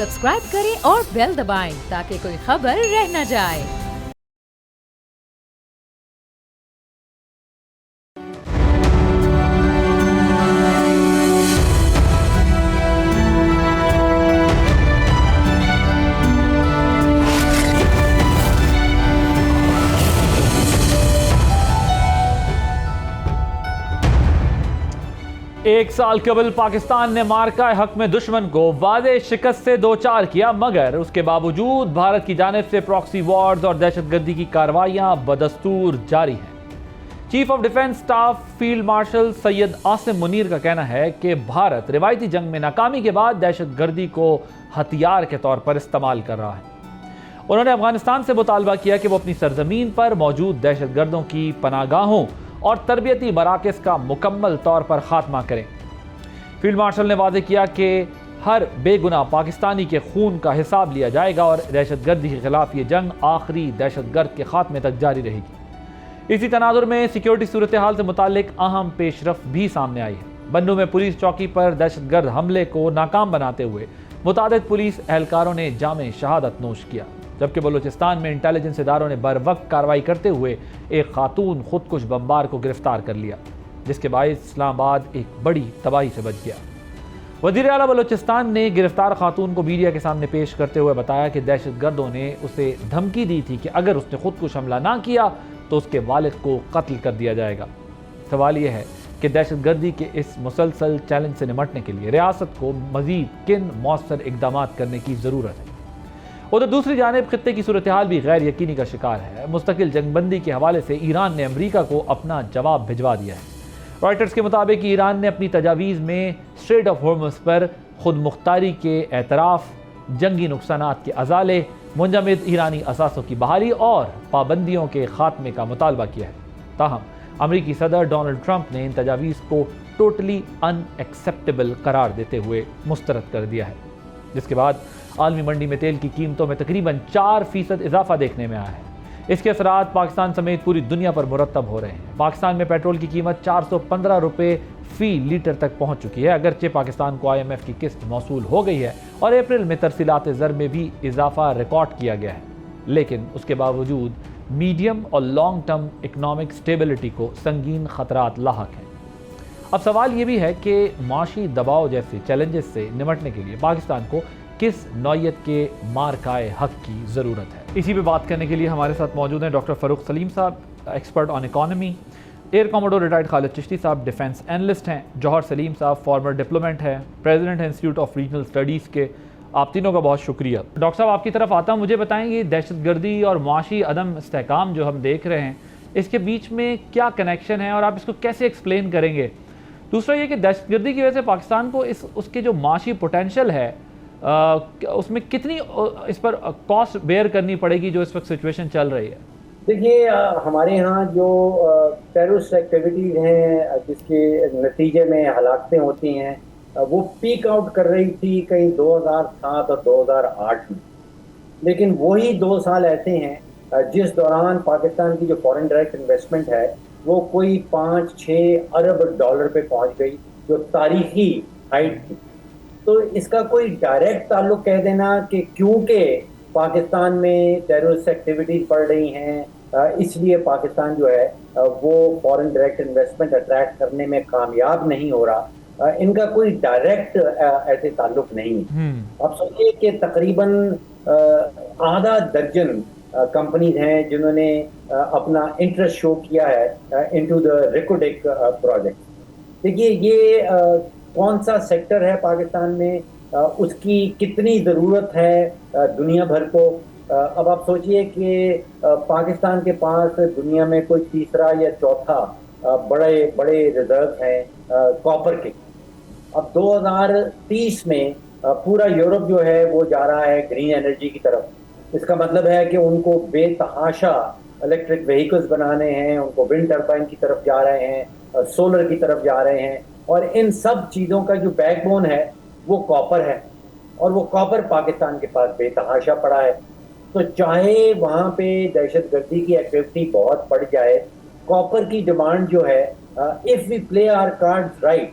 Subscribe करें और bell दबाएं ताकि कोई खबर रह न जाए। एक साल कबल पाकिस्तान ने मार्का हक में दुश्मन को वाज़ेह शिकस्त से दो चार किया, मगर उसके बावजूद भारत की जानिब से प्रॉक्सी वॉर्स और दहशतगर्दी की कार्रवाइयां बदस्तूर जारी हैं। Chief of defence staff field marshal Syed Asim Munir का कहना है कि भारत रिवायती जंग में नाकामी के बाद दहशतगर्दी को हथियार के तौर पर इस्तेमाल कर रहा है। उन्होंने अफगानिस्तान से मुतालबा किया कि वो अपनी सरजमीन पर मौजूद दहशतगर्दों की पनागाहों और तरबियती मराकज़ का मुकम्मल तौर पर खात्मा करें। फील्ड मार्शल ने वाज़ेह किया कि हर बेगुनाह पाकिस्तानी के खून का हिसाब लिया जाएगा और दहशतगर्दी के खिलाफ ये जंग आखिरी दहशतगर्द के खात्मे तक जारी रहेगी। इसी तनाजुर में सिक्योरिटी सूरत हाल से मुतालिक अहम पेशरफ भी सामने आई है। बन्नू में पुलिस चौकी पर दहशतगर्द हमले को नाकाम बनाते हुए मुतादिद पुलिस एहलकारों ने जामे शहादत नोश किया, जबकि बलूचिस्तान में इंटेलिजेंस इदारों ने बर वक्त कार्रवाई करते हुए एक खातून खुदकुश बमबार को गिरफ्तार कर लिया, जिसके बायस इस्लामाबाद एक बड़ी तबाही से बच गया। वज़ीर आला बलूचिस्तान ने गिरफ्तार खातून को मीडिया के सामने पेश करते हुए बताया कि दहशतगर्दों ने उसे धमकी दी थी कि अगर उसने खुदकुश हमला ना किया तो उसके वालिद को कत्ल कर दिया जाएगा। सवाल यह है कि दहशतगर्दी के इस मुसलसल चैलेंज से निपटने के लिए रियासत को मज़ीद किन मौसर इक़दाम करने की ज़रूरत है। उधर दूसरी जानिब खित्ते की सूरत हाल भी गैर यकीनी का शिकार है। मुस्तकिल जंगबंदी के हवाले से ईरान ने अमरीका को अपना जवाब भिजवा दिया है। रॉयटर्स के मुताबिक ईरान ने अपनी तजावीज़ में स्ट्रेट ऑफ हॉर्मुज़ पर खुद मुख्तारी के एतराफ़, जंगी नुकसानात के अजाले, मुंजमद ईरानी असासों की बहाली और पाबंदियों के खात्मे का मुतालबा किया है। ताहम अमरीकी सदर डोनाल्ड ट्रंप ने इन तजावीज़ को टोटली अनएक्सेप्टेबल करार देते हुए मुस्तरद कर दिया है, जिसके बाद आलमी मंडी में तेल की कीमतों में तकरीबन 4% इजाफा देखने में आया है। इसके असरात पाकिस्तान समेत पूरी दुनिया पर मुरतब हो रहे हैं। पाकिस्तान में पेट्रोल की कीमत 415 रुपये फ़ी लीटर तक पहुंच चुकी है। अगरचे पाकिस्तान को IMF की किस्त मौसूल हो गई है और अप्रैल में तरसीलात ज़र में भी इजाफा रिकॉर्ड किया गया है, लेकिन उसके बावजूद मीडियम और लॉन्ग टर्म इकनॉमिक स्टेबिलिटी को संगीन खतरात लाहक हैं। अब सवाल ये भी है कि माशी दबाव जैसे चैलेंजेस से निपटने के लिए पाकिस्तान को किस नौयत के मार्काए हक की ज़रूरत है। इसी पे बात करने के लिए हमारे साथ मौजूद हैं डॉक्टर फ़रूख सलीम साहब, expert on economy, air commodore retired Khalid Chishti साहब, डिफेंस एनालिस्ट हैं, जौहर सलीम साहब फॉर्मर डिप्लोमेट है, प्रेसिडेंट हैं इंस्टीट्यूट ऑफ रीजनल स्टडीज़ के। आप तीनों का बहुत शुक्रिया। डॉक्टर साहब आपकी तरफ आता हूँ, मुझे बताएंगे दहशतगर्दी और मुआशी अदम इस्तेहकाम जो हम देख रहे हैं, इसके बीच में क्या कनेक्शन है और आप इसको कैसे एक्सप्लेन करेंगे। दूसरा ये कि दहशतगर्दी की वजह से पाकिस्तान को उसके जो माशी पोटेंशल है उसमें कितनी इस पर कॉस्ट बेयर करनी पड़ेगी जो इस वक्त सिचुएशन चल रही है। देखिए, हमारे यहाँ जो टेररिस्ट एक्टिविटीज़ हैं जिसके नतीजे में हलाकतें होती हैं, वो पीक आउट कर रही थी कहीं 2007 और 2008 में, लेकिन वही 2 साल ऐसे हैं जिस दौरान पाकिस्तान की जो फॉरेन डायरेक्ट इन्वेस्टमेंट है वो कोई 5-6 अरब डॉलर पे पहुँच गई, जो तारीखी हाइट थी। तो इसका कोई डायरेक्ट ताल्लुक कह देना कि क्योंकि पाकिस्तान में टेररिस्ट एक्टिविटीज़ बढ़ रही हैं इसलिए पाकिस्तान जो है वो फॉरेन डायरेक्ट इन्वेस्टमेंट अट्रैक्ट करने में कामयाब नहीं हो रहा, इनका कोई डायरेक्ट ऐसे ताल्लुक नहीं है। अब सोचिए कि तकरीबन आधा दर्जन कंपनीज हैं जिन्होंने अपना इंटरेस्ट शो किया है into the Reko Diq project. देखिए, ये कौन सा सेक्टर है पाकिस्तान में, उसकी कितनी ज़रूरत है दुनिया भर को। अब आप सोचिए कि पाकिस्तान के पास दुनिया में कोई तीसरा या चौथा बड़े बड़े रिजर्व हैं कॉपर के। अब 2030 में पूरा यूरोप जो है वो जा रहा है ग्रीन एनर्जी की तरफ। इसका मतलब है कि उनको बेतहाशा इलेक्ट्रिक व्हीकल्स बनाने हैं, उनको विंड टर्बाइन की तरफ जा रहे हैं, सोलर की तरफ जा रहे हैं, और इन सब चीज़ों का जो बैकबोन है वो कॉपर है, और वो कॉपर पाकिस्तान के पास बेतहाशा पड़ा है। तो चाहे वहाँ पे दहशतगर्दी की एक्टिविटी बहुत बढ़ जाए, कॉपर की डिमांड जो है, if we play our cards right,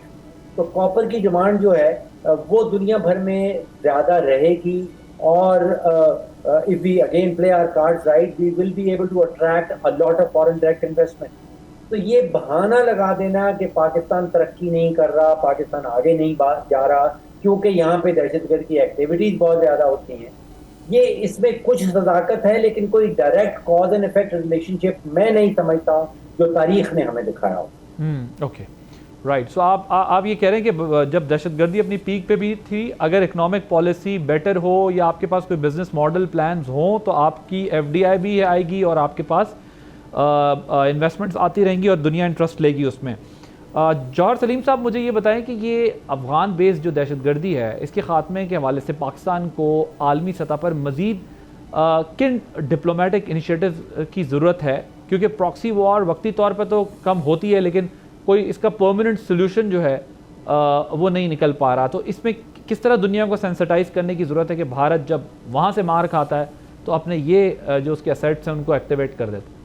तो कॉपर की डिमांड जो है वो दुनिया भर में ज़्यादा रहेगी और if we again play our cards right, we will be able to attract a lot of foreign direct investment. तो ये बहाना लगा देना कि पाकिस्तान तरक्की नहीं कर रहा, पाकिस्तान आगे नहीं जा रहा क्योंकि यहाँ पे दहशतगर्द की एक्टिविटीज बहुत ज़्यादा होती हैं, ये इसमें कुछ सदाकत है लेकिन कोई direct cause and effect relationship मैं नहीं समझता हूँ जो तारीख ने हमें दिखाया हो। Okay, right. सो आप ये कह रहे हैं कि जब दहशतगर्दी अपनी पीक पे भी थी, अगर इकोनॉमिक पॉलिसी बेटर हो या आपके पास कोई बिजनेस मॉडल प्लान्स हो तो आपकी एफडीआई भी आएगी और आपके पास इन्वेस्टमेंट्स आती रहेंगी और दुनिया इंटरेस्ट लेगी उसमें। जौहर सलीम साहब, मुझे ये बताएं कि ये अफ़गान बेस्ड जो दहशतगर्दी है, इसके ख़ात्मे के हवाले से पाकिस्तान को आलमी सतह पर मज़ीद किन डिप्लोमेटिक इनिशिएटिव की ज़रूरत है? क्योंकि प्रॉक्सी वॉर वक्ती तौर पर तो कम होती है लेकिन कोई इसका परमानेंट सोल्यूशन जो है वो नहीं निकल पा रहा। तो इसमें किस तरह दुनिया को सेंसिटाइज करने की ज़रूरत है कि भारत जब वहाँ से मार खाता है तो अपने ये जो उसके एसेट्स हैं उनको एक्टिवेट कर देते?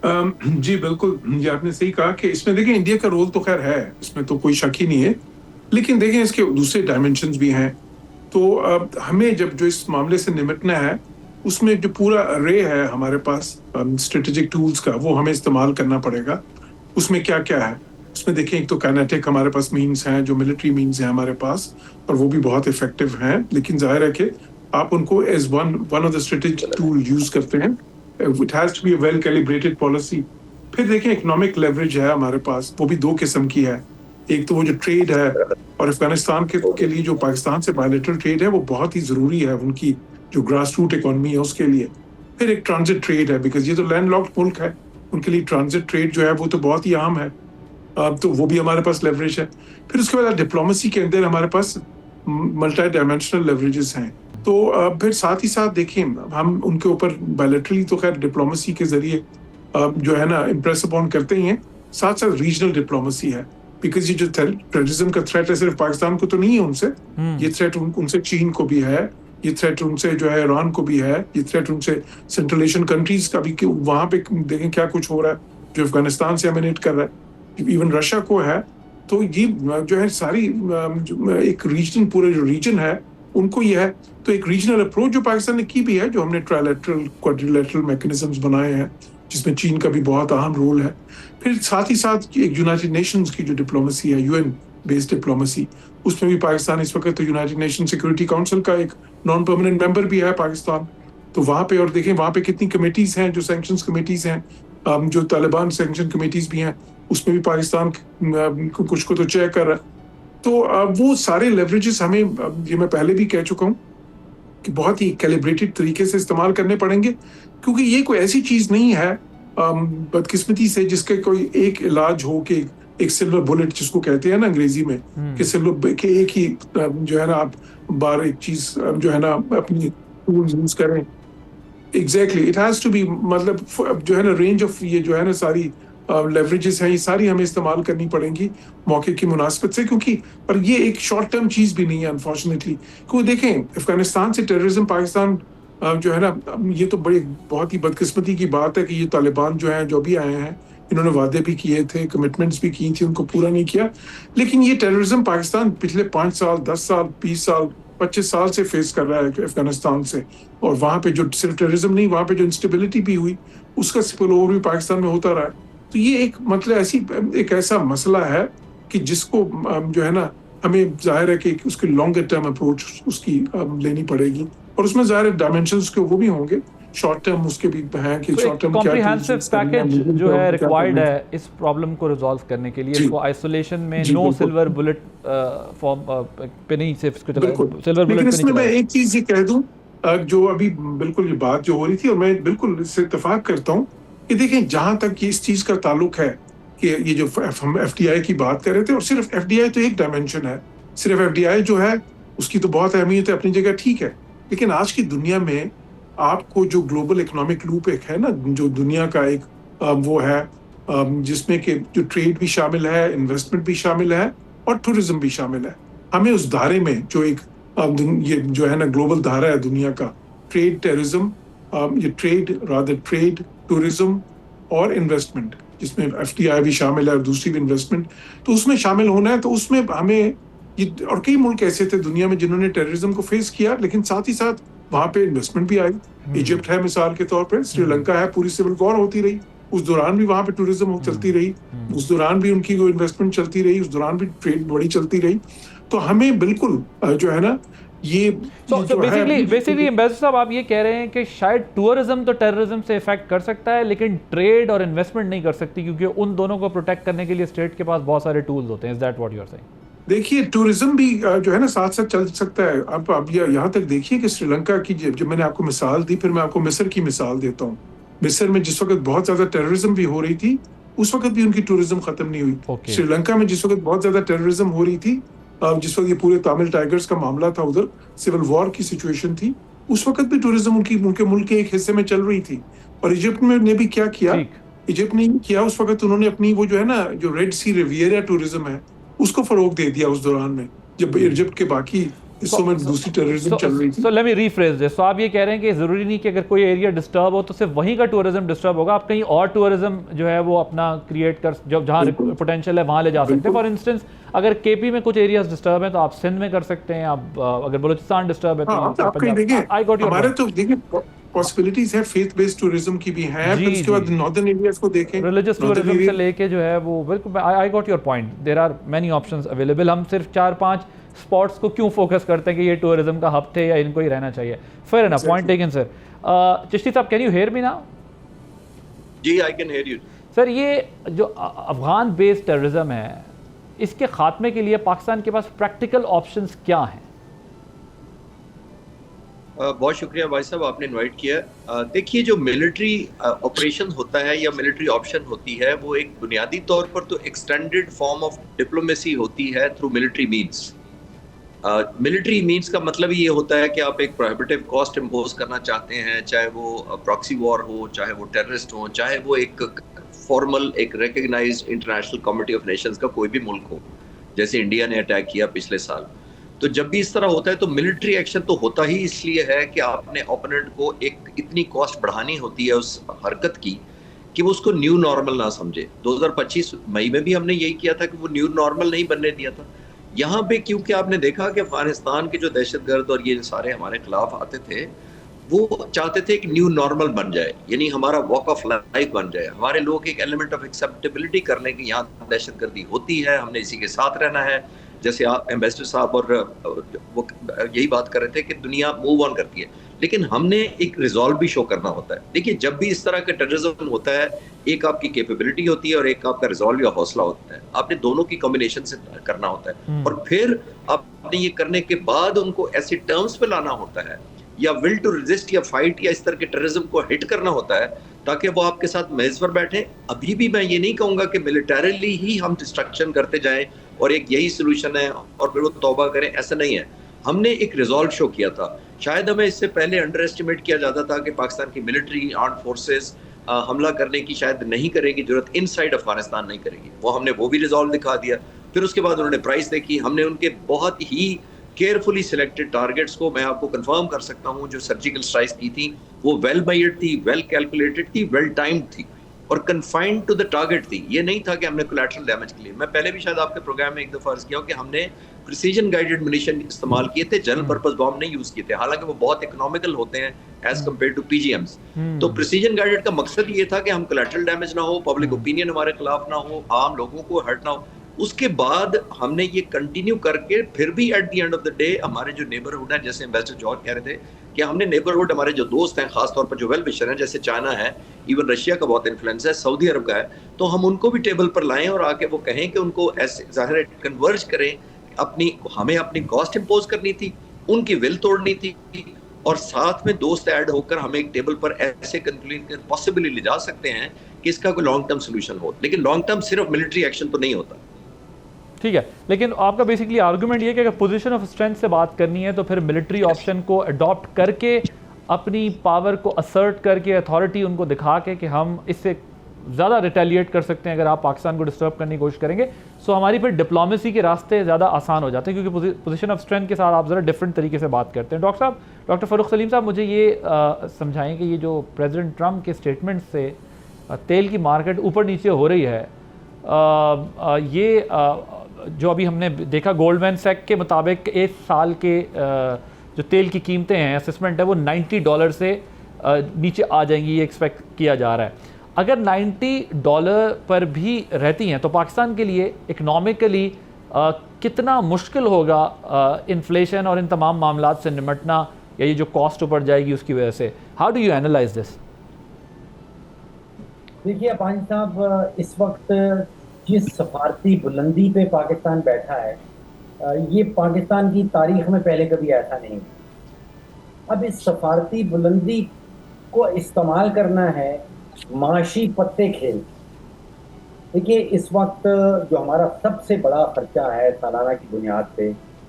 जी बिल्कुल, ये आपने सही कहा कि इसमें देखें इंडिया का रोल तो खैर है, इसमें तो कोई शक ही नहीं है, लेकिन देखें इसके दूसरे डायमेंशंस भी हैं। तो हमें जब जो इस मामले से निपटना है उसमें जो पूरा अरे है हमारे पास स्ट्रेटेजिक टूल्स का, वो हमें इस्तेमाल करना पड़ेगा। उसमें क्या क्या है उसमें देखें, एक तो काइनेटिक हमारे पास मीन्स हैं, जो मिलिट्री मीन्स हैं हमारे पास, और वो भी बहुत इफेक्टिव हैं, लेकिन जाहिर है कि आप उनको as one of the strategic tool use करते हैं। It has to be a well calibrated policy. फिर देखें इकोनॉमिक लेवरेज है हमारे पास, वो भी दो किस्म की है। एक तो वो जो ट्रेड है, और अफगानिस्तान के लिए जो पाकिस्तान से बायलैटरल ट्रेड है वो बहुत ही जरूरी है, उनकी जो ग्रास रूट इकोनॉमी है उसके लिए। फिर एक ट्रांजिट ट्रेड है, बिकॉज ये तो लैंड लॉक्ड मुल्क है, उनके लिए ट्रांजिट ट्रेड जो है वो तो बहुत ही आम है, तो वो भी हमारे पास लेवरेज है। फिर उसके बाद डिप्लोमेसी के अंदर हमारे पास मल्टी डायमेंशनल लेवरेजेस हैं। तो फिर साथ ही साथ देखें हम उनके ऊपर बायलैटरली तो खैर डिप्लोमेसी के जरिए जो है ना इम्प्रेस अपॉन करते ही हैं, साथ साथ रीजनल डिप्लोमेसी है, बिकॉज ये जो टेररिज्म का थ्रेट है सिर्फ पाकिस्तान को तो नहीं है उनसे, ये थ्रेट उनसे चीन को भी है, ये थ्रेट उनसे जो है ईरान को भी है, ये थ्रेट उनसे सेंट्रल एशियन कंट्रीज का भी, वहां पे देखें क्या कुछ हो रहा है जो अफगानिस्तान से एमिनेट कर रहा है, इवन रशिया को है। तो ये जो है सारी एक रीजन, पूरा जो रीजन है उनको ये है। तो एक रीजनल अप्रोच जो पाकिस्तान ने की भी है, जो हमने ट्राइलेटरल क्वाड्रिलेटरल मैकेनिज्म्स बनाए हैं जिसमें चीन का भी बहुत अहम रोल है। फिर साथ ही साथ एक यूनाइटेड नेशंस की जो डिप्लोमेसी है, यूएन बेस्ड डिप्लोमेसी, उसमें भी पाकिस्तान इस वक्त तो यूनाइटेड नेशन सिक्योरिटी काउंसिल का एक नॉन परमानेंट मेंबर भी है पाकिस्तान। तो वहाँ पे, और देखें वहाँ पे कितनी कमेटीज हैं जो सैंक्शंस कमेटीज हैं, जो तालिबान सैंक्शन कमेटीज भी हैं, उसमें भी पाकिस्तान कुछ को तो चेक कर रहा है। तो वो सारे लेवरेजेस हमें, ये मैं पहले भी कह चुका हूँ कि बहुत ही कैलिब्रेटेड तरीके से इस्तेमाल करने पड़ेंगे, क्योंकि ये कोई ऐसी चीज नहीं है बदकिस्मती से जिसके कोई एक इलाज हो कि एक सिल्वर बुलेट जिसको कहते हैं ना अंग्रेजी में, कि सिल्वर के एक ही जो है ना आप बार एक चीज जो है ना अपनी टूल यूज करें। Exactly, it has to be, मतलब जो है ना रेंज ऑफ ये जो है ना सारी लेवरेजेस हैं, ये सारी हमें इस्तेमाल करनी पड़ेंगी मौके की मुनासिबत से, क्योंकि और ये एक शॉर्ट टर्म चीज भी नहीं है अनफॉर्चुनेटली। क्योंकि देखें अफगानिस्तान से टेररिज्म पाकिस्तान जो है ना, ये तो बड़ी बहुत ही बदकिस्मती की बात है कि ये तालिबान जो हैं जो भी आए हैं, इन्होंने वादे भी किए थे, कमिटमेंट्स भी की थी, उनको पूरा नहीं किया। लेकिन ये टेररिज्म पाकिस्तान पिछले 5 साल 10 साल 20 साल 25 साल से फेस कर रहा है अफगानिस्तान से, और वहाँ पे जो सिर्फ टेररिज्म नहीं, वहाँ पे जो इंस्टेबिलिटी भी हुई उसका स्पिल ओवर भी पाकिस्तान में होता रहा है। तो ये एक मतलब एक ऐसा मसला है कि जिसको जो है ना हमें जाहिर है कि उसकी लॉन्गर टर्म अप्रोच उसकी लेनी पड़ेगी, और उसमें जाहिर डायमेंशंस के वो भी होंगे, शॉर्ट टर्म उसके भी हैं कि शॉर्ट टर्म कॉम्प्रिहेंसिव पैकेज जो है रिक्वायर्ड है इस प्रॉब्लम को रिजॉल्व करने के लिए। इसको आइसोलेशन में नो सिल्वर बुलेट फॉर्म पे नहीं, सिर्फ इसको सिल्वर बुलेट पे नहीं। इसमें मैं एक चीज ये कह दूं, जो अभी बिल्कुल ये बात जो हो रही थी, और मैं बिल्कुल इससे इत्तेफाक करता हूँ कि देखें जहां तक ये इस चीज का ताल्लुक है कि ये जो हम एफडीआई की बात कर रहे थे, और सिर्फ एफडीआई तो एक डायमेंशन है, सिर्फ एफडीआई जो है उसकी तो बहुत अहमियत है अपनी जगह, ठीक है, लेकिन आज की दुनिया में आपको जो ग्लोबल इकोनॉमिक लूप एक है ना, जो दुनिया का एक वो है जिसमें कि जो ट्रेड भी शामिल है, इन्वेस्टमेंट भी शामिल है और टूरिज्म भी शामिल है। हमें उस धारे में जो एक ये जो है ना ग्लोबल धारा है दुनिया का, ट्रेड टेररिज्म, ये ट्रेड टूरिज्म और इन्वेस्टमेंट, जिसमें एफडीआई भी शामिल है और दूसरी भी इन्वेस्टमेंट, तो उसमें शामिल होना है। तो उसमें हमें ये और कई मुल्क ऐसे थे दुनिया में जिन्होंने टेररिज्म को फेस किया, लेकिन साथ ही साथ वहां पे इन्वेस्टमेंट भी आई। इजिप्ट है मिसाल के तौर पर, श्रीलंका है, पूरी सिविल वॉर होती रही, उस दौरान भी वहां पे टूरिज्म चलती रही, उस दौरान भी उनकी इन्वेस्टमेंट चलती रही, उस दौरान भी ट्रेड बड़ी चलती रही। तो हमें बिल्कुल जो है ना ये बेसिकली एम्बेसडर साहब आप ये कह रहे हैं कि शायद टूरिज्म तो टेररिज्म से इफेक्ट कर सकता है, लेकिन ट्रेड और इन्वेस्टमेंट नहीं कर सकती, क्योंकि उन दोनों को प्रोटेक्ट करने के लिए स्टेट के पास बहुत सारे टूल्स होते हैं। Is that what you are saying? देखिए, टूरिज्म भी जो है ना साथ साथ चल सकता है। आप यहाँ तक देखिए कि श्रीलंका की जब मैंने आपको मिसाल दी, फिर मैं आपको मिस्र की मिसाल देता हूँ। मिस्र में जिस वक्त बहुत ज्यादा टेररिज्म भी हो रही थी, उस वक्त भी उनकी टूरिज्म खत्म नहीं हुई। श्रीलंका में जिस वक्त बहुत ज्यादा टेररिज्म हो रही थी, जिस वक्त ये पूरे तमिल टाइगर्स का मामला था, उधर सिविल वॉर की सिचुएशन थी, उस वक्त भी टूरिज्म उनके मुल्क के एक हिस्से में चल रही थी। और इजिप्ट में ने भी क्या किया, इजिप्ट ने किया उस वक्त उन्होंने अपनी वो जो है ना जो रेड सी रिवियरा टूरिज्म है उसको फरोग दे दिया उस दौरान में, जब इजिप्ट के बाकी हिस्सों में दूसरी टेररिज्म चल रही थी। So let me rephrase this. So आप ये कह रहे हैं कि जरूरी नहीं कि अगर कोई एरिया डिस्टर्ब हो तो सिर्फ वहीं का टूरिज्म डिस्टर्ब होगा, आप कहीं और टूरिज्म जो है वो अपना क्रिएट कर, जहाँ पोटेंशियल है वहाँ ले जा सकते हैं। फॉर इंस्टेंस अगर केपी में कुछ एरियाज डिस्टर्ब हैं तो आप सिंध में कर सकते हैं, आप अगर बलूचिस्तान डिस्टर्ब है तो आप कहीं देखिए, हमारे तो देखिए पॉसिबिलिटीज है फेथ बेस्ड टूरिज्म की भी है, फिर उसके बाद नॉर्दर्न एरियाज को देखें, रिलीजियस टूरिज्म से लेके जो है वो बिल्कुल। I got your point, there are many options available. हम सिर्फ 4-5 स्पॉट्स को क्यों फोकस करते हैं कि ये टूरिज्म का हब थे या इनको ही रहना चाहिए। Fair enough, point taken sir. Chishti साहब, can you hear me now? जी, I can hear you sir. ये जो अफगान बेस्ड टेररिज्म है, इसके खात्मे के लिए पाकिस्तान के पास प्रैक्टिकल ऑप्शंस क्या हैं? बहुत शुक्रिया भाई साहब, आपने इनवाइट किया। देखिए, जो मिलिट्री ऑपरेशन होता है या मिलिट्री ऑप्शन होती है, वो एक बुनियादी तौर पर तो एक्सटेंडेड फॉर्म ऑफ डिप्लोमेसी होती है through military means. Military means का मतलब ये होता है कि आप एक प्रोहिबिटिव कॉस्ट इम्पोज करना चाहते हैं, चाहे वो प्रॉक्सी वॉर हो, चाहे वो टेररिस्ट हो, चाहे वो एक फॉर्मल एक recognised international committee of nations का कोई भी मुल्क हो, जैसे इंडिया ने अटैक किया पिछले साल। तो जब भी इस तरह होता है तो मिलिट्री एक्शन तो होता ही इसलिए है कि आपने ओपोनेंट को एक इतनी कॉस्ट बढ़ानी होती है उस हरकत की कि वो उसको न्यू नॉर्मल ना समझे। 2025 मई में भी हमने यही किया था कि वो न्यू नॉर्मल नहीं बनने दिया था। यहाँ पे क्योंकि आपने देखा कि अफगानिस्तान के जो दहशतगर्द और ये सारे हमारे खिलाफ आते थे, वो चाहते थे कि न्यू नॉर्मल बन जाए, यानी हमारा वॉक ऑफ लाइफ बन जाए। हमारे लोग एक एलिमेंट ऑफ एक्सेप्टेबिलिटी कर लें कि यहाँ दहशतगर्दी होती है, हमने इसी के साथ रहना है। जैसे आप एम्बेसडर साहब और वो यही बात कर रहे थे कि दुनिया मूव ऑन करती है, लेकिन हमने एक रिजॉल्व भी शो करना होता है। देखिए, जब भी इस तरह का टेररिज्म होता है, एक आपकी कैपेबिलिटी होती है और एक आपका रिजॉल्व या हौसला होता है। आपने दोनों की कॉम्बिनेशन से करना होता है, और फिर आपने ये करने के बाद उनको ऐसे टर्म्स पे लाना होता है, या विल टू रेजिस्ट या फाइट या इस तरह के टेररिज्म को हिट करना होता है, ताकि वो आपके साथ मेज पर बैठे। अभी भी मैं ये नहीं कहूंगा कि मिलिटरीली ही हम डिस्ट्रक्शन करते जाएं और एक यही सोल्यूशन है और फिर वो तौबा करें, ऐसा नहीं है। हमने एक रिजॉल्व शो किया था। शायद हमें इससे पहले अंडर एस्टिमेट किया जाता था कि पाकिस्तान की मिलिट्री आर्म्ड फोर्सेस हमला करने की शायद नहीं करेगी जरूरत, इनसाइड अफगानिस्तान नहीं करेगी। वो भी रिजॉल्व दिखा दिया। फिर उसके बाद उन्होंने प्राइस देखी, हमने उनके बहुत ही केयरफुली सिलेक्टेड टारगेट्स को मैं आपको कंफर्म कर सकता हूं, जो सर्जिकल स्ट्राइक्स की थी वो वेल मेजर्ड थी, वेल कैलकुलेटेड थी, वेल टाइम्ड थी और कन्फाइंड टू द टारगेट थी। ये नहीं था कि हमने कोलैटरल डैमेज के लिए, मैं पहले भी शायद आपके प्रोग्राम में एक दफा अर्ज किया कि हमने प्रिसीजन गाइडेड म्यूनिशन इस्तेमाल किए थे, जनरल पर्पस बॉम्ब नहीं यूज किए थे, हालांकि वो बहुत इकोनॉमिकल होते हैं एज कम्पेयर टू पीजीएम्स। तो प्रिसीजन गाइडेड का मकसद ये था कि हम कोलैटरल डैमेज ना हो, पब्लिक ओपिनियन हमारे खिलाफ ना हो, आम लोगों को हर्ट ना हो। उसके बाद हमने ये कंटिन्यू करके फिर भी at the end of the day हमारे जो नेबरहुड है, जैसे एम्बेसडर जॉर्ज कह रहे थे कि हमने नेबरहुड, हमारे जो दोस्त हैं, खासतौर पर जो वेल विशर हैं, जैसे चाइना है, इवन रशिया का बहुत इन्फ्लुएंस है, सऊदी अरब का है, तो हम उनको भी टेबल पर लाएं और आके वो कहें कि उनको ऐसे जाहिर है कन्वर्ज करें। हमें अपनी कॉस्ट इम्पोज करनी थी, उनकी विल तोड़नी थी, और साथ में दोस्त ऐड होकर हम एक टेबल पर ऐसे कंक्लूजन पॉसिबली ले जा सकते हैं कि इसका कोई लॉन्ग टर्म सोल्यूशन हो। लेकिन लॉन्ग टर्म सिर्फ मिलिट्री एक्शन तो नहीं होता। ठीक है, लेकिन आपका बेसिकली आर्गुमेंट ये है कि अगर पोजीशन ऑफ स्ट्रेंथ से बात करनी है तो फिर मिलिट्री ऑप्शन को अडॉप्ट करके अपनी पावर को असर्ट करके अथॉरिटी उनको दिखा के कि हम इससे ज़्यादा रिटेलिएट कर सकते हैं अगर आप पाकिस्तान को डिस्टर्ब करने की कोशिश करेंगे। सो हमारी फिर डिप्लोमेसी के रास्ते ज़्यादा आसान हो जाते हैं, क्योंकि पोजीशन ऑफ स्ट्रेंथ के साथ आप ज़रा डिफरेंट तरीके से बात करते हैं। डॉक्टर फ़ारूक सलीम साहब, मुझे ये समझाएं कि ये जो प्रेसिडेंट ट्रंप के स्टेटमेंट से तेल की मार्केट ऊपर नीचे हो रही है, ये जो अभी हमने देखा गोल्डमैन सैक के मुताबिक इस साल के जो तेल की कीमतें हैं, असेसमेंट है वो $90 से नीचे आ जाएंगी, ये एक्सपेक्ट किया जा रहा है। अगर $90 पर भी रहती हैं तो पाकिस्तान के लिए इकनॉमिकली कितना मुश्किल होगा इन्फ्लेशन और इन तमाम मामलात से निपटना, या ये जो कॉस्ट ऊपर जाएगी उसकी वजह से? How do you analyse this? देखिए अपानी साहब, इस वक्त जिस सफारती बुलंदी पे पाकिस्तान बैठा है, ये पाकिस्तान की तारीख में पहले कभी ऐसा नहीं हुआ। अब इस सफारती बुलंदी को इस्तेमाल करना है माशी पत्ते खेल। देखिए इस वक्त जो हमारा सबसे बड़ा खर्चा है सालाना की बुनियाद पे,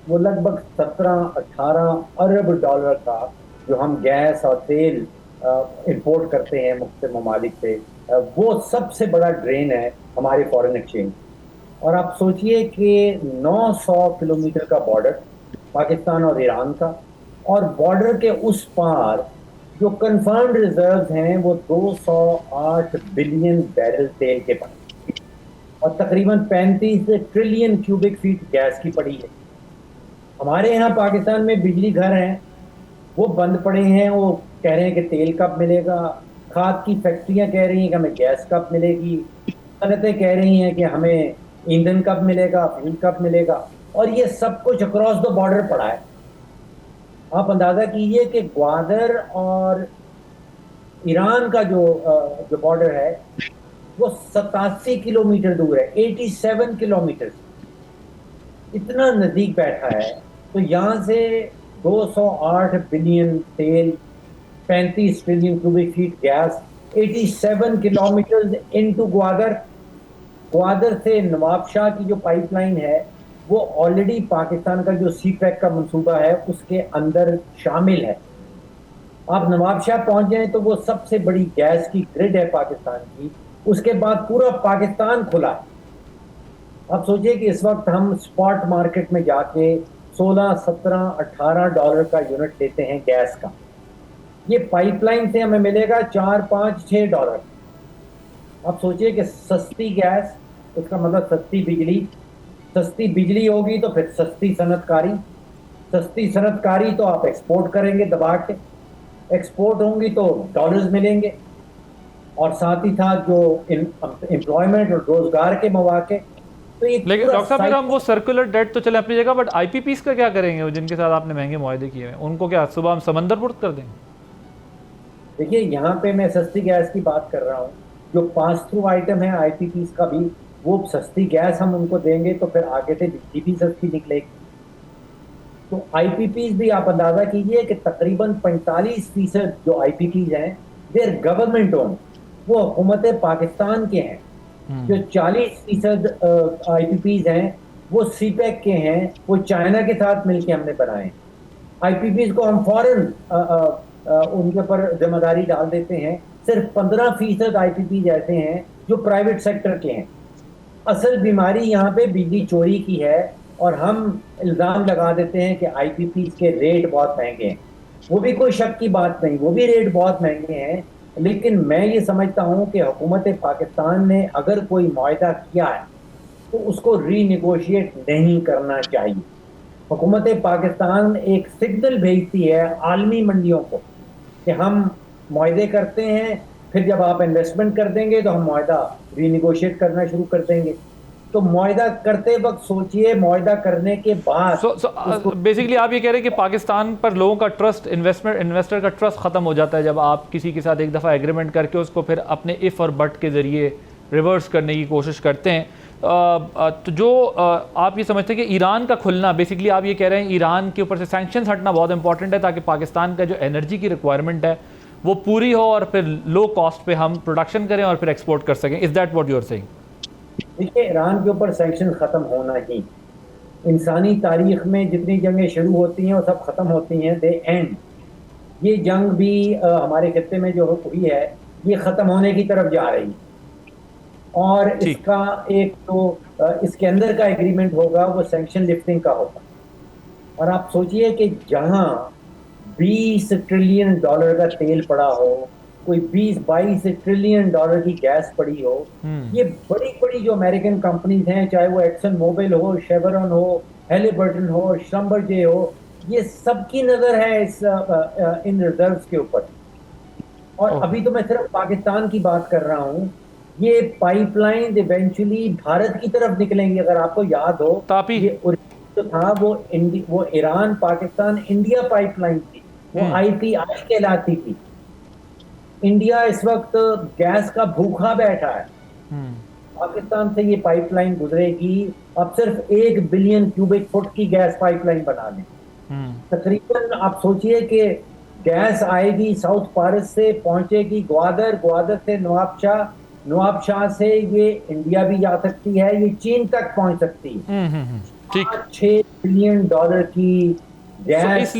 वो लगभग 17-18 अरब डॉलर का जो हम गैस और तेल इंपोर्ट करते हैं मुख्तलिफ ममालिक से, वो सबसे बड़ा ड्रेन है हमारे फॉरेन एक्सचेंज। और आप सोचिए कि 900 किलोमीटर का बॉर्डर पाकिस्तान और ईरान का, और बॉर्डर के उस पार जो कंफर्म्ड रिजर्व्स हैं वो 208 बिलियन बैरल तेल के पास, और तकरीबन 35 ट्रिलियन क्यूबिक फीट गैस की पड़ी है। हमारे यहाँ पाकिस्तान में बिजली घर हैं, वो बंद पड़े हैं, वो कह रहे हैं कि तेल कब मिलेगा। खाद की फैक्ट्रियां कह रही हैं कि हमें गैस कब मिलेगी। सनतें कह रही हैं कि हमें ईंधन कब मिलेगा, फ्यूल कब मिलेगा। और ये सब कुछ अक्रॉस द बॉर्डर पड़ा है। आप अंदाजा कीजिए कि ग्वादर और ईरान का जो बॉर्डर है वो 87 किलोमीटर दूर है, 87 किलोमीटर, इतना नजदीक बैठा है। तो यहाँ से 208 बिलियन तेल, 35 trillion cubic feet gas, 87 kilometre into Gwadar. Gwadar से नवाबशाह की जो पाइपलाइन है वो ऑलरेडी पाकिस्तान का जो सीपैक का मंसूबा है उसके अंदर शामिल है। आप नवाबशाह पहुंच जाए तो वो सबसे बड़ी गैस की ग्रिड है पाकिस्तान की। उसके बाद पूरा पाकिस्तान खुला है। आप सोचिए कि इस वक्त हम स्पॉट मार्केट में जाके 16, 17, 18 डॉलर का यूनिट लेते हैं गैस का। ये पाइपलाइन से हमें मिलेगा 4, 5, 6 डॉलर। आप सोचिए कि सस्ती गैस, उसका मतलब सस्ती बिजली, सस्ती बिजली होगी तो फिर सस्ती सनतकारी, सस्ती सनतकारी तो आप एक्सपोर्ट करेंगे दबा के, एक्सपोर्ट होंगी तो डॉलर्स मिलेंगे, और साथ ही साथ जो एम्प्लॉयमेंट और रोजगार के मौके। तो लेकिन डॉक्टर साहब, फिर हम वो सर्कुलर डेट तो चले अपनी जगह, बट आईपीपीस का क्या करेंगे? वो जिनके साथ आपने महंगे मुआहदे किए हैं उनको क्या सुबह हम समंदर बुर्द कर देंगे? देखिए यहाँ पे मैं सस्ती गैस की बात कर रहा हूँ। जो पास थ्रू आइटम है आईपीपीस का भी, वो सस्ती गैस हम उनको देंगे तो फिर आगे से बिजली भी सस्ती निकलेगी। तो आईपीपीस भी आप अंदाजा कीजिए कि तकरीबन 45% जो आईपीपीस हैं देयर गवर्नमेंट ओन, वो हुकूमत पाकिस्तान के हैं। जो 40% आईपीपीस हैं वो सीपैक के हैं, वो चाइना के साथ मिलकर हमने बनाए। आईपीपीस को हम फौरन उनके ऊपर जिम्मेदारी डाल देते हैं। सिर्फ 15% आईपीपीस ऐसे हैं जो प्राइवेट सेक्टर के हैं। असल बीमारी यहाँ पे बिजली चोरी की है, और हम इल्ज़ाम लगा देते हैं कि आईपीपीस के रेट बहुत महंगे हैं। वो भी कोई शक की बात नहीं, वो भी रेट बहुत महंगे हैं। लेकिन मैं ये समझता हूँ कि हुकूमत पाकिस्तान ने अगर कोई मुआहदा किया है तो उसको रीनिगोशिएट नहीं करना चाहिए। हुकूमत पाकिस्तान एक सिग्नल भेजती है आलमी मंडियों को कि हम मुआहदे करते हैं, फिर जब आप इन्वेस्टमेंट कर देंगे तो हम मुआहदा रीनिगोशिएट करना शुरू कर देंगे। तो मुआहदा करते वक्त सोचिए, मुआहदा करने के बाद बेसिकली आप ये कह रहे हैं कि पाकिस्तान पर लोगों का ट्रस्ट, इन्वेस्टर का ट्रस्ट ख़त्म हो जाता है जब आप किसी के साथ एक दफ़ा एग्रीमेंट करके उसको फिर अपने इफ़ और बट के ज़रिए रिवर्स करने की कोशिश करते हैं। तो जो आप ये समझते हैं कि ईरान का खुलना, बेसिकली आप ये कह रहे हैं ईरान के ऊपर से सैंक्शंस हटना बहुत इंपॉर्टेंट है ताकि पाकिस्तान का जो एनर्जी की रिक्वायरमेंट है वो पूरी हो और फिर लो कॉस्ट पे हम प्रोडक्शन करें और फिर एक्सपोर्ट कर सकें। Is that what you are saying? देखिए, ईरान के ऊपर सैंक्शन ख़त्म होना ही, इंसानी तारीख में जितनी जंगें शुरू होती हैं वो सब ख़त्म होती हैं, दे एंड। ये जंग भी हमारे खत्ते में जो हुई है ये ख़त्म होने की तरफ जा रही है, और इसका एक तो इसके अंदर का एग्रीमेंट होगा वो सैंक्शन लिफ्टिंग का होगा। और आप सोचिए कि जहां $20 ट्रिलियन का तेल पड़ा हो, कोई 20-22 ट्रिलियन डॉलर की गैस पड़ी हो, ये बड़ी बड़ी जो अमेरिकन कंपनीज हैं, चाहे वो एक्सन मोबिल हो, शेवरॉन हो, हेलिबर्टन हो, श्लम्बरजे हो, ये सबकी नजर है इन रिजर्व्स के ऊपर। और अभी तो मैं सिर्फ पाकिस्तान की बात कर रहा हूँ, ये पाइपलाइन इवेंचुअली भारत की तरफ निकलेंगी। अगर आपको याद हो, तापी ये जो था वो ईरान पाकिस्तान इंडिया पाइपलाइन थी, वो IPI कहलाती थी। इंडिया इस वक्त गैस का भूखा बैठा है, पाकिस्तान से ये पाइपलाइन गुजरेगी। अब सिर्फ 1 बिलियन क्यूबिक फुट की गैस पाइपलाइन बना लें, तकरीबन आप सोचिए कि गैस आएगी साउथ पारस से, पहुंचेगी ग्वादर, ग्वादर से नवाबशाह, नवाबशाह से ये इंडिया भी जा सकती है, ये चीन तक पहुंच सकती है। ठीक। 6 बिलियन डॉलर की गैस।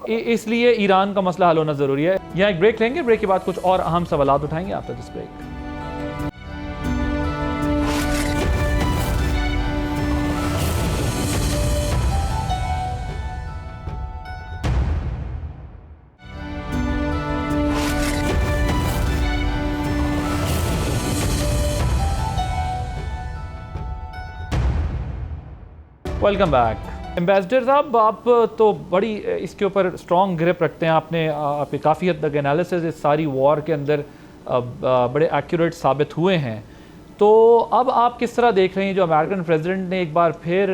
इसलिए ईरान का मसला हल होना जरूरी है। यहाँ एक ब्रेक लेंगे, ब्रेक के बाद कुछ और अहम सवालात उठाएंगे after this break. Welcome back. Ambassador साहब, आप तो बड़ी इसके ऊपर स्ट्रॉन्ग ग्रिप रखते हैं, आपके काफ़ी हद तक एनालिसिस इस सारी वॉर के अंदर बड़े एक्यूरेट साबित हुए हैं। तो अब आप किस तरह देख रहे हैं जो अमेरिकन प्रेसिडेंट ने एक बार फिर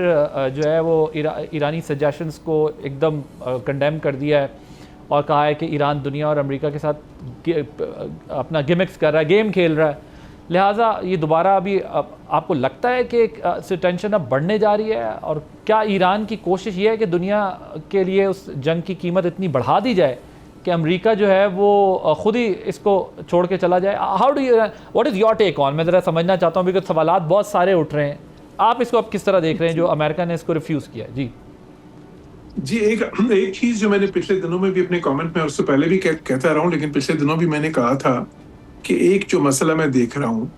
जो है वो ईरानी सजेशंस को एकदम कंडेम कर दिया है और कहा है कि ईरान दुनिया और अमेरिका के साथ अपना गिमिक्स कर रहा है, गेम खेल रहा है, लिहाजा ये दोबारा अभी आपको लगता है कि से टेंशन अब बढ़ने जा रही है? और क्या ईरान की कोशिश ये है कि दुनिया के लिए उस जंग की कीमत इतनी बढ़ा दी जाए कि अमेरिका जो है वो खुद ही इसको छोड़ के चला जाए? How do you, what is your take on? मैं ज़रा समझना चाहता हूँ, बिकॉज सवालात बहुत सारे उठ रहे हैं। आप इसको अब किस तरह देख रहे हैं जो अमेरिका ने इसको रिफ्यूज़ किया? जी, एक चीज़ जो मैंने पिछले दिनों में भी अपने कमेंट में, उससे पहले भी कहता रहा हूँ, लेकिन पिछले दिनों भी मैंने कहा था कि एक जो मसला मैं देख रहा हूँ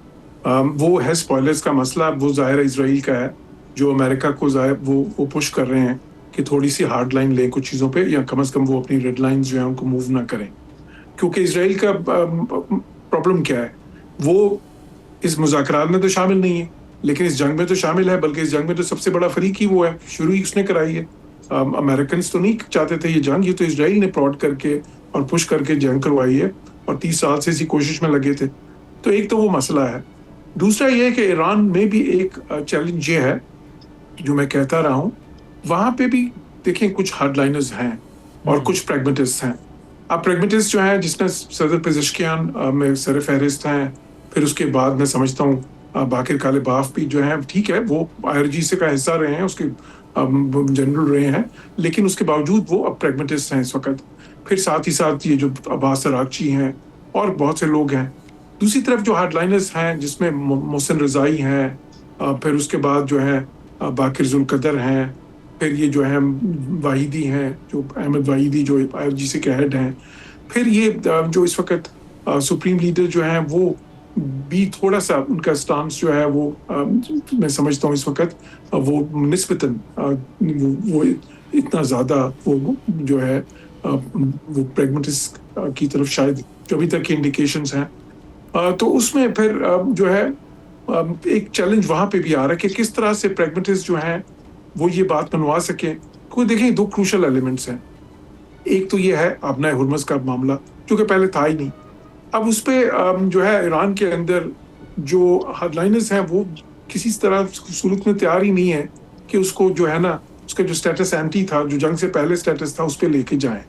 वो है स्पॉयलर्स का मसला। वो ज़ाहिर इजराइल का है, जो अमेरिका को वो पुश कर रहे हैं कि थोड़ी सी हार्ड लाइन लें कुछ चीज़ों पे, या कम से कम वो अपनी रेड लाइंस जो है उनको मूव ना करें। क्योंकि इजराइल का प्रॉब्लम क्या है, वो इस मुज़ाकरात में तो शामिल नहीं है, लेकिन इस जंग में तो शामिल है। बल्कि इस जंग में तो सबसे बड़ा फरीक ही वो है, शुरू ही उसने कराई है। अमेरिकन तो नहीं चाहते थे ये जंग, ये तो इजराइल ने प्लॉट करके और पुश करके जंग करवाई है, और 30 साल से इसी कोशिश में लगे थे। तो एक तो वो मसला है। दूसरा ये है कि ईरान में भी एक चैलेंज ये है, जो मैं कहता रहा हूँ, वहाँ पे भी देखें कुछ हार्डलाइनर्स हैं और कुछ प्रैग्मेटिस्ट हैं। अब प्रैग्मेटिस्ट जो है, जिसमें सदर पेज़ेश्कियान में सर फहरिस्त हैं, फिर उसके बाद मैं समझता हूँ बाकिर कालिबाफ भी जो है, ठीक है, वो IRGC का हिस्सा रहे हैं, उसके जनरल रहे हैं, लेकिन उसके बावजूद वो अब प्रैग्मेटिस्ट हैं इस वक्त। फिर साथ ही साथ ये जो अब्बास अरागची हैं और बहुत से लोग हैं। दूसरी तरफ जो हार्डलाइनर्स हैं, जिसमें मोहसिन रज़ाई हैं, फिर उसके बाद जो है बाकिर ज़ुल्क़दर हैं, फिर ये जो है वाहिदी हैं, जो अहमद वाहिदी जो IRGC के हेड हैं, फिर ये जो इस वक्त सुप्रीम लीडर जो हैं, वो भी थोड़ा सा उनका स्टांस जो है वो मैं समझता हूँ इस वक्त वो निस्बतन वो इतना ज़्यादा वो जो है वो प्रैग्मेटिस्ट की तरफ शायद जो अभी तक के इंडिकेशंस हैं। तो उसमें फिर जो है एक चैलेंज वहाँ पे भी आ रहा है कि किस तरह से प्रैग्मेटिस्ट जो हैं वो ये बात मनवा सकें। क्योंकि देखें, 2 क्रूशल एलिमेंट्स हैं। एक तो ये है आबनाए हुर्मुज़ का मामला, जो कि पहले था ही नहीं। अब उस पर जो है ईरान के अंदर जो हार्डलाइनर्स हैं वो किसी तरह सूरत में तैयार ही नहीं है कि उसको जो है ना, उसका जो स्टेटस एंटी था, जो जंग से पहले स्टेटस था, उस पर लेके जाएं।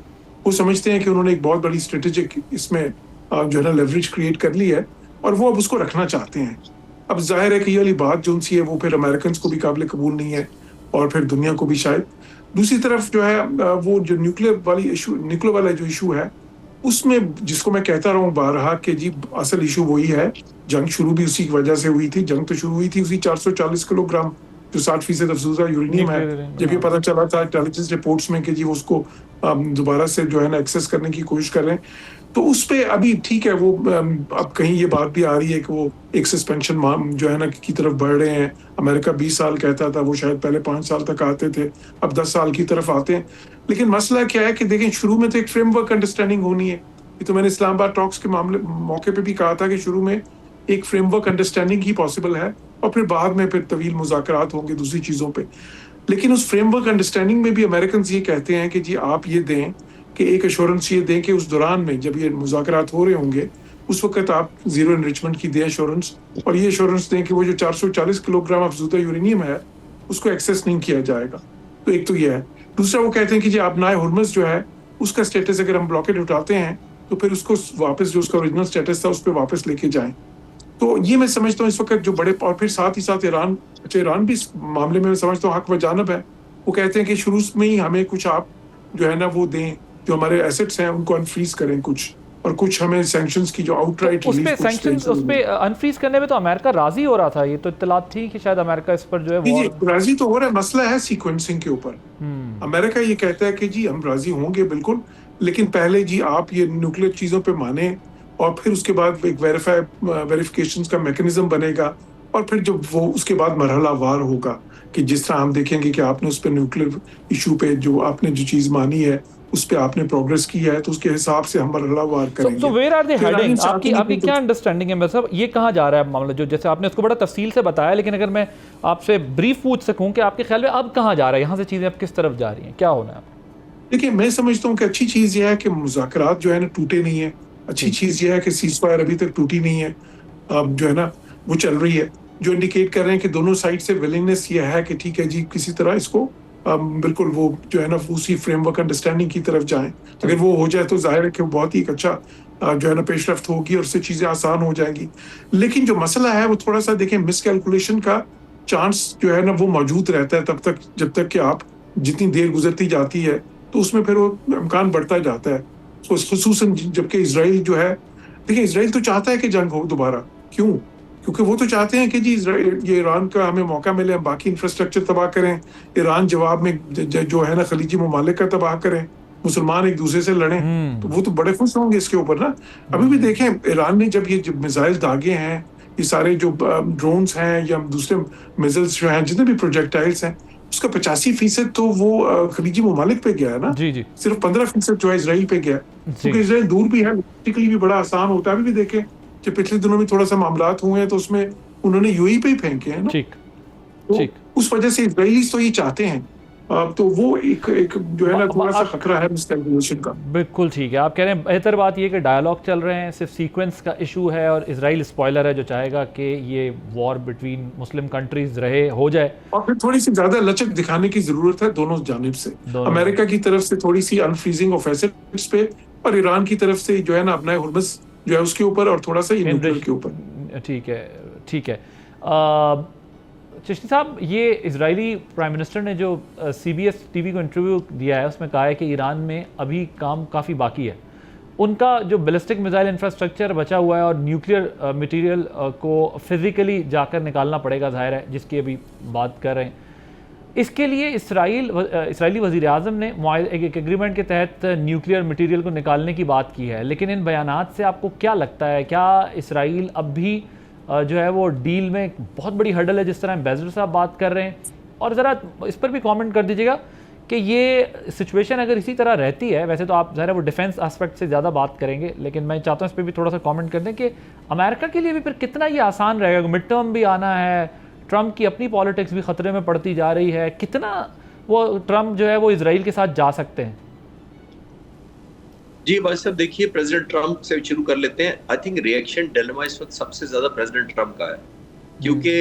वो समझते हैं कि उन्होंने एक बहुत बड़ी स्ट्रेटेजिक इसमें जो है ना लेवरेज क्रिएट कर ली है, और वो अब उसको रखना चाहते हैं। अब जाहिर है कि ये वाली बात जो सी है वो फिर अमेरिकन को भी काबिल कबूल नहीं है, और फिर दुनिया को भी शायद। दूसरी तरफ जो है वो जो न्यूक्लियर वाला जो इशू है, उसमें जिसको मैं कहता रहा हूँ बारहा कि जी असल इशू वही है। जंग शुरू भी उसी की वजह से हुई थी। जंग तो शुरू हुई थी उसी 440 किलोग्राम जो 60% अफसूजा यूरेनियम है, जब ये पता चला था इंटेलिजेंस रिपोर्ट्स में कि जी उसको दोबारा से जो है ना एक्सेस करने की कोशिश कर रहे हैं। तो उस पे अभी ठीक है, वो अब कहीं ये बात भी आ रही है कि वो एक सस्पेंशन जो है ना की तरफ बढ़ रहे हैं। अमेरिका 20 साल कहता था, वो शायद पहले 5 साल तक आते थे, अब 10 साल की तरफ आते हैं। लेकिन मसला क्या है कि देखें, शुरू में तो एक फ्रेमवर्क अंडरस्टैंडिंग होनी है ये तो मैंने इस्लामाबाद टॉक्स के मौके पे भी कहा था कि शुरू में एक फ्रेमवर्क अंडरस्टैंडिंग ही पॉसिबल है और फिर बाद में फिर तवील मुज़ाकरात होंगे दूसरी चीज़ों पे। लेकिन उस फ्रेमवर्क अंडरस्टैंडिंग में भी अमेरिकन ये कहते हैं कि जी आप ये दें कि एक एश्योरेंस ये दें कि उस दौरान में जब ये मुज़ाकरात हो रहे होंगे उस वक्त आप जीरो एनरिचमेंट की दें एश्योरेंस, और ये एश्योरेंस दें कि वो जो 440 किलोग्राम अफजूदा यूरेनियम है उसको एक्सेस नहीं किया जाएगा। तो एक तो ये है। दूसरा वो कहते हैं कि जी आप नाए हुर्मुज़ जो है उसका स्टेटस अगर हम ब्लॉकेड उठाते हैं तो फिर उसको वापस जो उसका ओरिजिनल स्टेटस था उस पर वापस लेके जाएं। तो ये मैं समझता हूँ इस वक्त जो बड़े, और फिर साथ ही साथ ईरान, ईरान भी इस मामले में मैं समझता हूँ हक व जानब है। वो कहते हैं कि शुरू में ही हमें कुछ आप जो है ना वो दें, जो हमारे एसेट्स हैं उनको अनफ्रीज करें कुछ, और कुछ हमें सैंक्शंस की जो आउटराइट उस पे सैंक्शंस, उस पे अनफ्रीज करने में तो अमेरिका राजी हो रहा था। ये तो इत्तलात थी कि शायद अमेरिका इस पर जो है वो राजी तो हो रहा है। मसला है सीक्वेंसिंग के ऊपर। अमेरिका ये कहता है कि जी हम राजी होंगे बिल्कुल, लेकिन पहले जी आप ये न्यूक्लियर चीजों पे माने और फिर उसके बाद एक वेरिफिकेशन का मैकेनिज्म बनेगा, और फिर जब वो उसके बाद मरहलावार होगा कि जिस तरह हम देखेंगे कि आपने उस पर न्यूक्लियर इशू पे जो आपने जो चीज मानी है उस पे आपने प्रोग्रेस की है तो उसके हिसाब से हम मरहलावार करेंगे। So where are they heading? आपकी क्या अंडरस्टैंडिंग है मतलब ये कहाँ जा रहा है मामला? जो जैसे आपने उसको बड़ा तफसील से बताया, लेकिन अगर मैं आपसे ब्रीफ पूछ सकूं कि आपके ख्याल में अब कहाँ जा रहा है, यहाँ से चीजें अब किस तरफ जा रही हैं, क्या होना है? देखिए मैं समझता हूँ कि अच्छी चीज ये है कि मुज़ाकरात जो है ना टूटे नहीं है। अच्छी चीज ये है कि सीज़फायर अभी तक टूटी नहीं है, अब जो है ना वो चल रही है, जो इंडिकेट कर रहे हैं कि दोनों साइड से विलिंगनेस ये है कि ठीक है जी किसी तरह इसको बिल्कुल वो जो है ना उसी फ्रेमवर्क अंडरस्टैंडिंग की तरफ जाएं। अगर वो हो जाए तो जाहिर है कि बहुत ही अच्छा जो है ना पेशरफ्त होगी और उससे चीजें आसान हो जाएंगी। लेकिन जो मसला है वो थोड़ा सा देखें, मिसकैलकुलेशन का चांस जो है ना वो मौजूद रहता है तब तक जब तक कि आप जितनी देर गुजरती जाती है तो उसमें फिर वो इम्कान बढ़ता जाता है। खुसूसन जबकि इसराइल जो है, देखिए इसराइल तो चाहता है कि जंग हो दोबारा। क्यों? क्योंकि वो तो चाहते हैं कि जी ये ईरान का हमें मौका मिले, हम बाकी इंफ्रास्ट्रक्चर तबाह करें, ईरान जवाब में जो है ना खलीजी ममालिक का तबाह करें, मुसलमान एक दूसरे से लड़ें, तो वो तो बड़े खुश होंगे इसके ऊपर ना। अभी भी देखें ईरान ने जब ये मिसाइल दागे हैं, ये सारे जो ड्रोन्स हैं या दूसरे मिसाइल्स जो हैं, जितने भी प्रोजेक्टाइल्स हैं, उसका 85% तो वो खलीजी ममालिक पे गया है ना। जी जी। सिर्फ 15% जो है इसराइल पे गया, क्योंकि इसराइल दूर भी है, लॉजिस्टिकली भी बड़ा आसान होता है। अभी भी देखें जो पिछले दिनों में थोड़ा सा मामलात हुए हैं तो उसमें उन्होंने यूएई पे ही फेंके हैं ना। ठीक तो ठीक। उस वजह से इजराइलीज तो ये चाहते हैं, तो वो एक जो है ना थोड़ा सा खतरा है मिसकैलकुलेशन का। बिल्कुल ठीक है। आप कह रहे हैं बेहतर बात ये कि डायलॉग चल रहे हैं, सिर्फ सीक्वेंस का इशू है और इसराइल स्पॉइलर है जो चाहेगा कि ये वॉर बिटवीन मुस्लिम कंट्रीज रहे, हो जाए। और फिर थोड़ी सी ज्यादा लचक दिखाने की जरूरत है दोनों जानिब से, अमेरिका की तरफ से थोड़ी सी अनफ्रीजिंग ऑफ एसेट्स पे, और ईरान की तरफ से जो है ना अपना हुर्मुज़ जो है उसके ऊपर, और थोड़ा सा न्यूक्लियर के ऊपर। ठीक है ठीक है। चिश्ती साहब, ये इजरायली प्राइम मिनिस्टर ने जो CBS TV को इंटरव्यू दिया है उसमें कहा है कि ईरान में अभी काम काफ़ी बाकी है। उनका जो बैलिस्टिक मिसाइल इंफ्रास्ट्रक्चर बचा हुआ है और न्यूक्लियर मटेरियल को फिजिकली जाकर निकालना पड़ेगा, जाहिर है, जिसकी अभी बात कर रहे हैं। इसके लिए इसराइली वज़ीर आज़म ने एक एग्रीमेंट के तहत न्यूक्लियर मटेरियल को निकालने की बात की है, लेकिन इन बयानात से आपको क्या लगता है, क्या इसराइल अब भी जो है वो डील में बहुत बड़ी हर्डल है, जिस तरह एम्बेसडर साहब बात कर रहे हैं? और ज़रा इस पर भी कमेंट कर दीजिएगा कि ये सिचुएशन अगर इसी तरह रहती है, वैसे तो आप ज़रा वो डिफेंस एस्पेक्ट से ज़्यादा बात करेंगे, लेकिन मैं चाहता हूँ इस पर भी थोड़ा सा कमेंट कर दें कि अमेरिका के लिए भी फिर कितना ये आसान रहेगा। मिड टर्म भी आना है, ट्रम्प की अपनी पॉलिटिक्स भी ख़तरे में पड़ती जा रही है, कितना वो ट्रम्प जो है वो इजराइल के साथ जा सकते हैं? जी भाई साहब, देखिए प्रेसिडेंट ट्रम्प से शुरू कर लेते हैं। आई थिंक रिएक्शन डिलेमा इस वक्त सबसे ज्यादा प्रेसिडेंट ट्रम्प का है, क्योंकि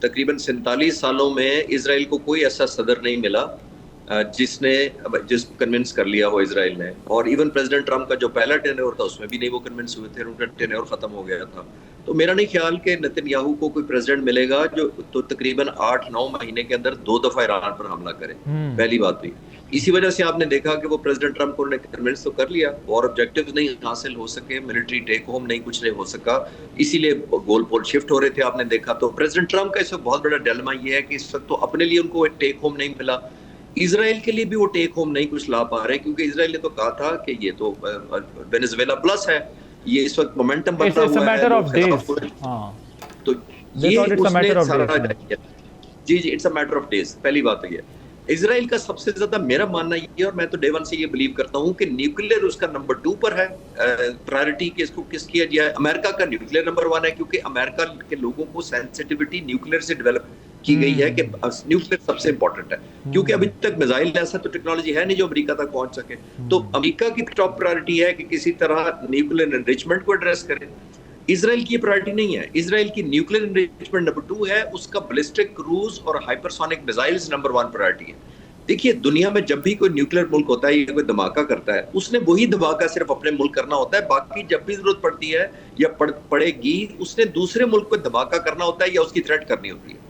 तकरीबन 47 सालों में इजराइल को कोई ऐसा सदर नहीं मिला जिसको कन्विंस कर लिया हो इजराइल ने। और इवन प्रेसिडेंट ट्रम्प का जो पहला टेन्योर था उसमें भी नहीं वो कन्विंस हुए थे, उनका टेन्योर खत्म हो गया था। तो मेरा नहीं ख्याल कि नेतन्याहू को कोई प्रेसिडेंट मिलेगा जो तो तकरीबन 8-9 महीने के अंदर 2 दफा ईरान पर हमला करे। पहली बात हुई, इसी वजह से आपने देखा कि वो प्रेसिडेंट ट्रम्प को उन्होंने कन्विंस तो कर लिया और ऑब्जेक्टिव्स नहीं हासिल हो सके, मिलिट्री टेक होम नहीं, कुछ नहीं हो सका, इसीलिए गोल पोल शिफ्ट हो रहे थे। आपने देखा तो प्रेसिडेंट ट्रम्प का इस वक्त बहुत बड़ा डिलेमा ये है कि इस वक्त तो अपने लिए उनको टेक होम नहीं मिला, इजराइल के लिए भी वो टेक होम नहीं कुछ ला पा रहे, क्योंकि इजराइल ने तो कहा था कि ये तो वेनेजुएला प्लस है, ये इस वक्त मोमेंटम बन रहा हुआ है, तो ये उसने सारा जी it's a matter of days. पहली बात तो ये। इसराइल का सबसे ज्यादा मेरा मानना ये है, और मैं तो डे वन से ये बिलीव करता हूँ कि न्यूक्लियर उसका नंबर 2 पर है, प्रायोरिटी कि इसको किस किया जाए। अमेरिका का न्यूक्लियर नंबर 1 है, क्योंकि अमेरिका के लोगों को सेंसिटिविटी न्यूक्लियर से डेवलप की गई है कि न्यूक्लियर सबसे इंपॉर्टेंट है, क्योंकि अभी तक मिसाइल ऐसा तो टेक्नोलॉजी है नहीं जो अमेरिका तक पहुंच सके। तो अमेरिका की टॉप प्रायोरिटी है कि किसी तरह न्यूक्लियर एनरिचमेंट को एड्रेस करे। इजराइल की प्रायोरिटी नहीं है। इजराइल की न्यूक्लियर एनरिचमेंट नंबर 2 है, उसका बैलिस्टिक क्रूज और हाइपरसोनिक मिसाइल्स नंबर 1 प्रायोरिटी है। देखिए, दुनिया में जब भी कोई न्यूक्लियर मुल्क होता है या कोई धमाका करता है, उसने वही धमाका सिर्फ अपने मुल्क करना होता है, बाकी जब भी जरूरत पड़ती है या पड़ेगी, उसने दूसरे मुल्क को धमाका करना होता है या उसकी थ्रेट करनी होती है।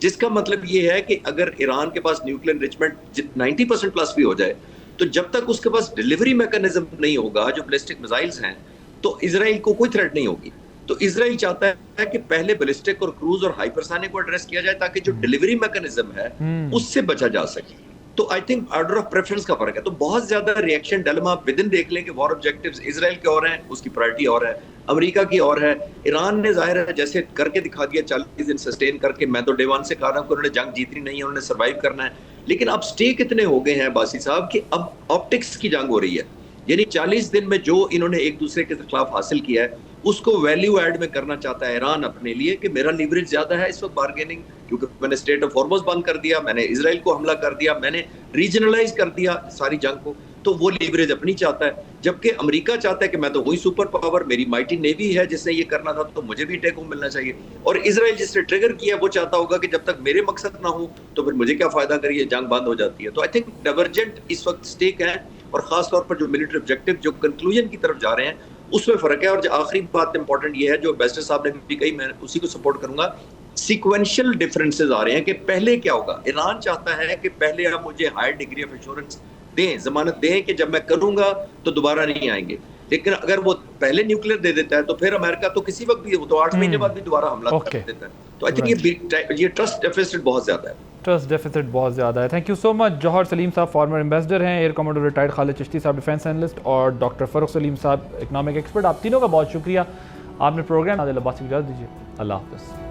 जिसका मतलब ये है कि अगर ईरान के पास न्यूक्लियर एनरिचमेंट 90% प्लस भी हो जाए, तो जब तक उसके पास डिलीवरी मैकेनिज्म नहीं होगा जो बैलिस्टिक मिसाइल्स हैं, तो इजराइल को कोई थ्रेट नहीं होगी। तो इजराइल चाहता है कि पहले बैलिस्टिक और क्रूज और हाइपरसोनिक को एड्रेस किया जाए, ताकि जो डिलीवरी मैकेनिज्म है उससे बचा जा सके। तो I think order of preference का फर्क है। तो बहुत ज्यादा रिएक्शन डायलेमा आप विद इन देख लें कि वॉर ऑब्जेक्टिव्स इजराइल के और हैं, उसकी प्रायोरिटी और है, अमेरिका की और है। ईरान ने जाहिर है जैसे करके दिखा दिया 40 दिन सस्टेन करके। मैं तो डे वन से कह रहा हूं कि उन्होंने जंग जीतनी नहीं है, उन्होंने सर्वाइव करना है। लेकिन अब स्टेक इतने हो गए हैं बासी साहब कि अब ऑप्टिक्स की जंग हो रही है, यानी 40 दिन में जो इन्होंने एक दूसरे के खिलाफ हासिल किया है उसको वैल्यू ऐड में करना चाहता है ईरान अपने लिए, कि मेरा लीवरेज ज्यादा है इस वक्त बार्गेनिंग, क्योंकि मैंने स्टेट ऑफ हॉर्मुज़ बंद कर दिया, मैंने इजराइल को हमला कर दिया, मैंने रीजनलाइज कर दिया सारी जंग को, तो वो लीवरेज अपनी चाहता है। जबकि अमेरिका चाहता है कि मैं तो वही सुपर पावर, मेरी माइटी नेवी है जिसने ये करना था, तो मुझे भी टेक होम मिलना चाहिए। और इजराइल जिसने ट्रिगर किया वो चाहता होगा कि जब तक मेरे मकसद ना हो तो फिर मुझे क्या फायदा करिए, जंग बंद हो जाती है। तो आई थिंक डाइवर्जेंट इस वक्त स्टेक है, और खासतौर पर जो मिलिट्री ऑब्जेक्टिव जो कंक्लूजन की तरफ जा रहे हैं उसमें फर्क है। और जो आखिरी बात इंपॉर्टेंट ये है जो एम्बेसडर साहब ने भी कही, मैं उसी को सपोर्ट करूंगा, सीक्वेंशियल डिफरेंसेस आ रहे हैं कि पहले क्या होगा। ईरान चाहता है कि पहले आप मुझे हायर डिग्री ऑफ एश्योरेंस दें, जमानत दें कि जब मैं करूंगा तो दोबारा नहीं आएंगे। लेकिन अगर वो पहले न्यूक्लियर दे देता है तो फिर अमेरिका तो किसी वक्त भी, तो 8 महीने बाद भी दोबारा हमला कर देता है। तो आई थिंक ये ट्रस्ट डेफिसिट बहुत ज्यादा है। ट्रस्ट डेफिसिट बहुत ज़्यादा है। Thank you so much. Johar Saleem साहब फॉर्मर एम्बेसडर हैं, air commander retired Khalid Chishti साहब डिफेंस एनालिस्ट, और डॉक्टर फ़रूख सलीम साहब इकनॉमिक एक्सपर्ट। आप तीनों का बहुत शुक्रिया, आपने प्रोग्राम नादिल अब्बास की इजाज़त दीजिए। अल्लाह हाफ़िज़।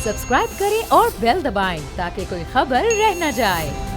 सब्सक्राइब करें और बेल दबाएं ताकि कोई खबर रह न जाए।